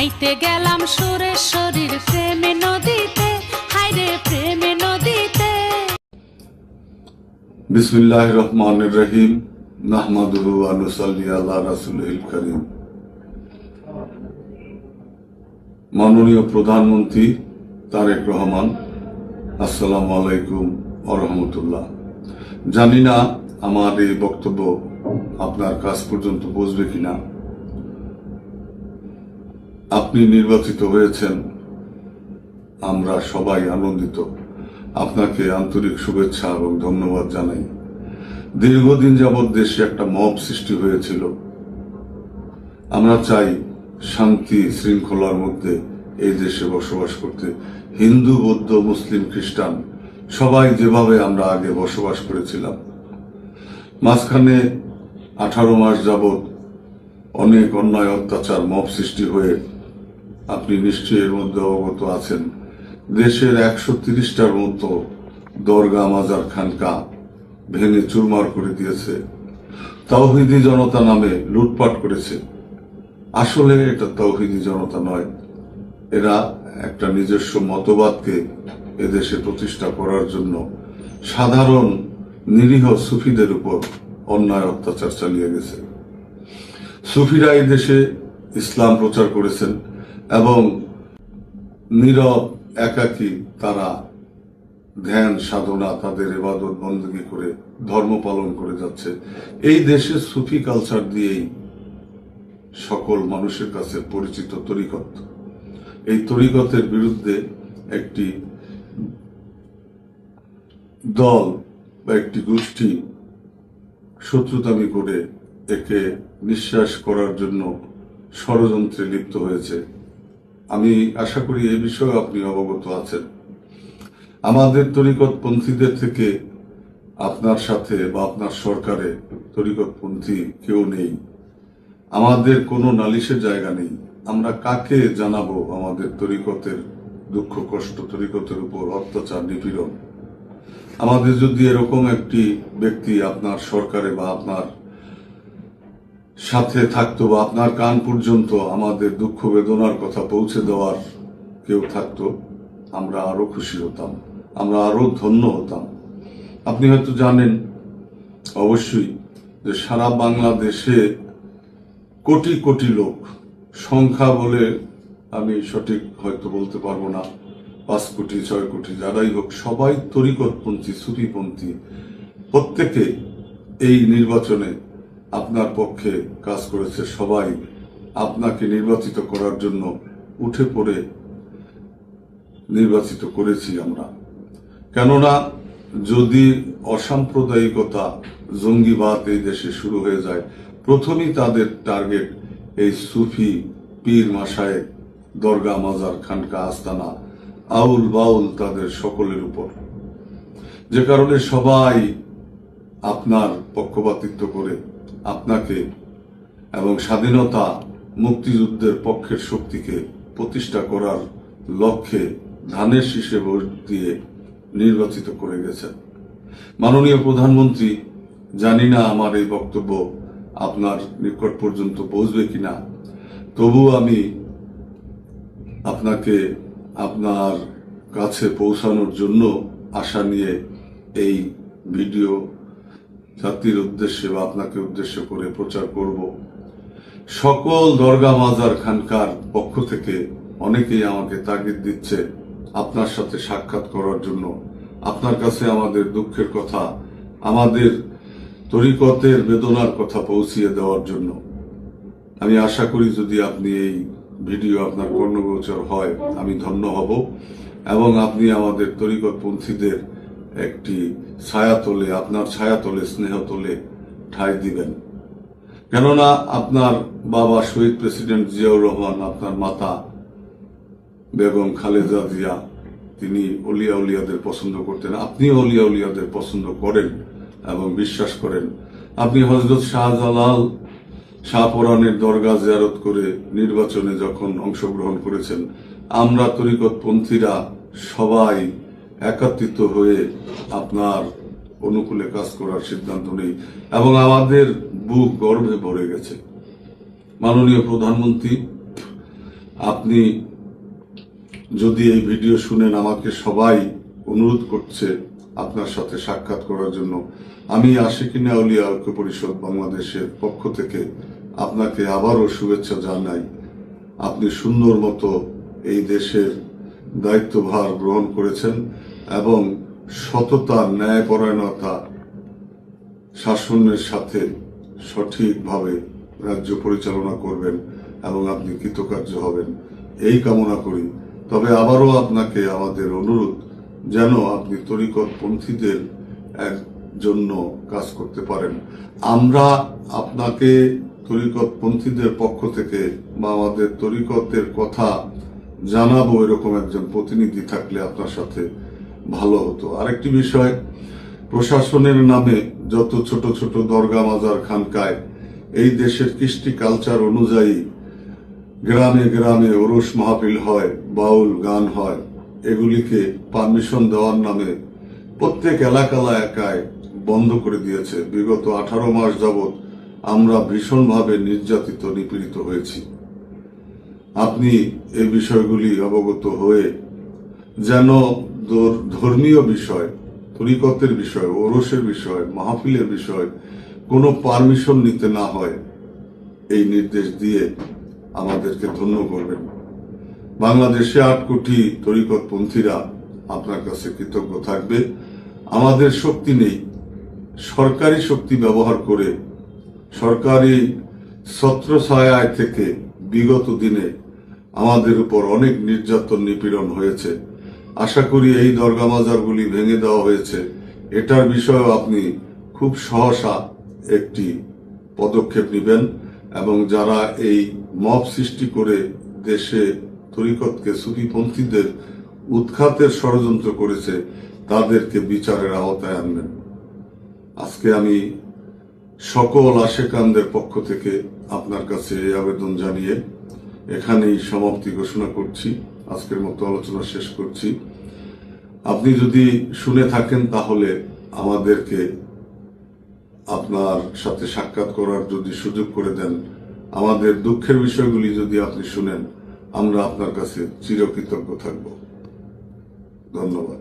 নাইতে গেলাম সুরেশ্বরীর প্রেমে নদীতে, হায়রে প্রেমে নদীতে। বিসমিল্লাহির রহমানির রহিম। নাহমাদুহু ওয়া নুসাল্লি আলা রাসূলিল কারীম। মাননীয় প্রধানমন্ত্রী তারেক রহমান, আসসালামু আলাইকুম ওয়া রাহমাতুল্লাহ। জানি না আমার এই বক্তব্য আপনার কাছ পর্যন্ত পৌঁছবে কিনা। আপনি নির্বাচিত হয়েছেন, আমরা সবাই আনন্দিত। আপনাকে আন্তরিক শুভেচ্ছা এবং ধন্যবাদ জানাই। দীর্ঘদিন যাবৎ দেশে একটা মব সৃষ্টি হয়েছিল। আমরা চাই শান্তি শৃঙ্খলার মধ্যে এই দেশে বসবাস করতে। হিন্দু, বৌদ্ধ, মুসলিম, খ্রিস্টান সবাই যেভাবে আমরা আগে বসবাস করেছিলাম। মাঝখানে 18 মাস যাবৎ অনেক অন্যায় অত্যাচার মব সৃষ্টি হয়ে, আপনি নিশ্চয়ই এর মধ্যে অবগত আছেন, দেশের 130টার মতো দরগা, মাজার, খানকা ভেঙে চুরমার করে দিয়েছে। তাওহীদি জনতা নামে লুটপাট করেছে। আসলে এটা তাওহীদি জনতা নয়, এরা একটা নিজস্ব মতবাদকে এদেশে প্রতিষ্ঠা করার জন্য সাধারণ নিরীহ সুফিদের উপর অন্যায় অত্যাচার চালিয়ে গেছে। সুফিরা এই দেশে ইসলাম প্রচার করেছেন এবং নীরব একাকী তারা ধ্যান সাধনা, তাদের ইবাদত বন্দেগী করে ধর্ম পালন করে যাচ্ছে। এই দেশে সুফি কালচার দিয়েই সকল মানুষের কাছে পরিচিত তরিকত। এই তরিকতের বিরুদ্ধে একটি দল বা একটি গোষ্ঠী শত্রুতামি করে একে নিঃশ্বাস করার জন্য ষড়যন্ত্রে লিপ্ত হয়েছে। আমি আশা করি এই বিষয়ে আপনি অবগত আছেন। আমাদের তরিকতপন্থীদের থেকে আপনার সাথে বা আপনার সরকারে তরিকতপন্থী কেউ নেই। আমাদের কোনো নালিশের জায়গা নেই। আমরা কাকে জানাবো আমাদের তরিকতের দুঃখ কষ্ট, তরিকতের উপর অত্যাচার, নিপীড়ন? আমাদের যদি এরকম একটি ব্যক্তি আপনার সরকারে বা আপনার সাথে থাকতো, বা আপনার কান পর্যন্ত আমাদের দুঃখ বেদনার কথা পৌঁছে দেওয়ার কেউ থাকতো, আমরা আরো খুশি হতাম, আমরা আরো ধন্য হতাম। আপনি হয়তো জানেন অবশ্যই যে সারা বাংলাদেশে কোটি কোটি লোক, সংখ্যা বলে আমি সঠিক হয়তো বলতে পারবো না, 5 কোটি 6 কোটি যারাই হোক, সবাই তরিকতপন্থী, সুফিপন্থী। প্রত্যেকে এই নির্বাচনে আপনার পক্ষে কাজ করেছে। সবাই আপনাকে নির্বাচিত করার জন্য উঠে পড়ে নির্বাচিত করেছি আমরা। কেননা যদি অসাম্প্রদায়িকতা, জঙ্গিবাদ এই দেশে শুরু হয়ে যায়, প্রথমেই তাদের টার্গেট এই সুফি, পীর, মাশায়েখ, দরগা, মাজার, খানকা, আস্তানা, আউল বাউল, তাদের সকলের উপর। যে কারণে সবাই আপনার পক্ষপাতিত্ব করে আপনাকে এবং স্বাধীনতা মুক্তিযুদ্ধের পক্ষের শক্তিকে প্রতিষ্ঠা করার লক্ষ্যে ধানের শীষে ভোট দিয়ে নির্বাচিত করে গেছেন। মাননীয় প্রধানমন্ত্রী, জানি না আমার এই বক্তব্য আপনার নিকট পর্যন্ত পৌঁছবে কিনা, তবু আমি আপনাকে আপনার কাছে পৌঁছানোর জন্য আশা নিয়ে এই ভিডিও জাতির উদ্দেশ্যে বা আপনাকে উদ্দেশ্য করে প্রচার করব। সকল দরগা, মাজার, খানকার পক্ষ থেকে অনেকেই আমাকে তাগিদ দিচ্ছে আপনার সাথে সাক্ষাৎ করার জন্য, আপনার কাছে আমাদের দুঃখের কথা, আমাদের তরিকতের বেদনার কথা পৌঁছিয়ে দেওয়ার জন্য। আমি আশা করি যদি আপনি এই ভিডিও আপনার কর্ণগোচর হয়, আমি ধন্য হব এবং আপনি আমাদের তরিকতপন্থীদের একটি ছায়াতলে, আপনার ছায়াতলে, স্নেহতলে ঠাঁই দিবেন। কেননা আপনার বাবা শহীদ প্রেসিডেন্ট জিয়াউর রহমান, আপনার মাতা বেগম খালেদা জিয়া, তিনি অলিয়া উলিয়াদের পছন্দ করতেন। আপনিও অলিয়া উলিয়াদের পছন্দ করেন এবং বিশ্বাস করেন। আপনি হযরত শাহজালাল, শাহপরানের দরগা জিয়ারত করে নির্বাচনে যখন অংশগ্রহণ করেছেন, আমরা তরিকতপন্থীরা সবাই একত্রিত হয়ে আপনার অনুকূলে কাজ করার সিদ্ধান্ত নেই এবং আমাদের বুক গর্বে ভরে গেছে। মাননীয় প্রধানমন্ত্রী, আপনি যদি এই ভিডিও শুনেন, আমাকে সবাই অনুরোধ করছে আপনার সাথে সাক্ষাৎ করার জন্য। আমি আশিকিনে আউলিয়া ঐক্য পরিষদ বাংলাদেশের পক্ষ থেকে আপনাকে আবারও শুভেচ্ছা জানাই। আপনি সুন্দর মতো এই দেশের দায়িত্বভার গ্রহণ করেছেন এবং সততা, ন্যায়পরায়ণতা, শাসনের সাথে সঠিকভাবে রাজ্য পরিচালনা করবেন এবং আপনি কৃতকার্য হবেন, এই কামনা করি। তবে আবারও আপনাকে আমাদের অনুরোধ, যেন আপনি তরিকতপন্থীদের জন্য কাজ করতে পারেন। আমরা আপনাকে তরিকতপন্থীদের পক্ষ থেকে বা আমাদের তরিকতের কথা জানাবো, এরকম একজন প্রতিনিধি থাকলে আপনার সাথে ভালো হতো। আরেকটি বিষয়, প্রশাসনের নামে যত ছোট ছোট দরগা, মাজার, খানকায় এই দেশের কৃষ্টি কালচার অনুযায়ী গ্রামে গ্রামে ওরস মাহফিল হয়, বাউল গান হয়, এগুলিকে পারমিশন দেওয়ার নামে প্রত্যেক এলাকায় বন্ধ করে দিয়েছে। বিগত 18 মাস যাবৎ আমরা ভীষণভাবে নির্যাতিত, নিপীড়িত হয়েছি। আপনি এই বিষয়গুলি অবগত হয়ে যেন ধর্মীয় বিষয়, তরিকতের বিষয়, ওরসের বিষয়, মাহফিলের বিষয় কোনো পারমিশন নিতে না হয়, এই নির্দেশ দিয়ে আমাদেরকে ধন্য করবেন। বাংলাদেশে 8 কোটি তরিকতপন্থীরা আপনার কাছে কৃতজ্ঞ থাকবে। আমাদের শক্তি নেই, সরকারি শক্তি ব্যবহার করে, সরকারি ছত্রছায়া থেকে বিগত দিনে আমাদের উপর অনেক নির্যাতন, নিপীড়ন হয়েছে। আশা করি এই দরগা মাজারগুলি ভেঙে দেওয়া হয়েছে, এটার বিষয়েও আপনি খুব সহসা একটি পদক্ষেপ নেবেন এবং যারা এই মব সৃষ্টি করে দেশে তরিকতকে, সুফিপন্থীদের উৎখাতের ষড়যন্ত্র করেছে, তাদেরকে বিচারের আওতায় আনবেন। আজকে আমি সকল আশেকানদের পক্ষ থেকে আপনার কাছে এই আবেদন জানিয়ে এখানেই সমাপ্তি ঘোষণা করছি। আজকের মতো আলোচনা শেষ করছি। আপনি যদি শুনে থাকেন তাহলে আমাদেরকে আপনার সাথে সাক্ষাৎ করার যদি সুযোগ করে দেন, আমাদের দুঃখের বিষয়গুলি যদি আপনি শুনেন, আমরা আপনার কাছে চিরকৃতজ্ঞ থাকব। ধন্যবাদ।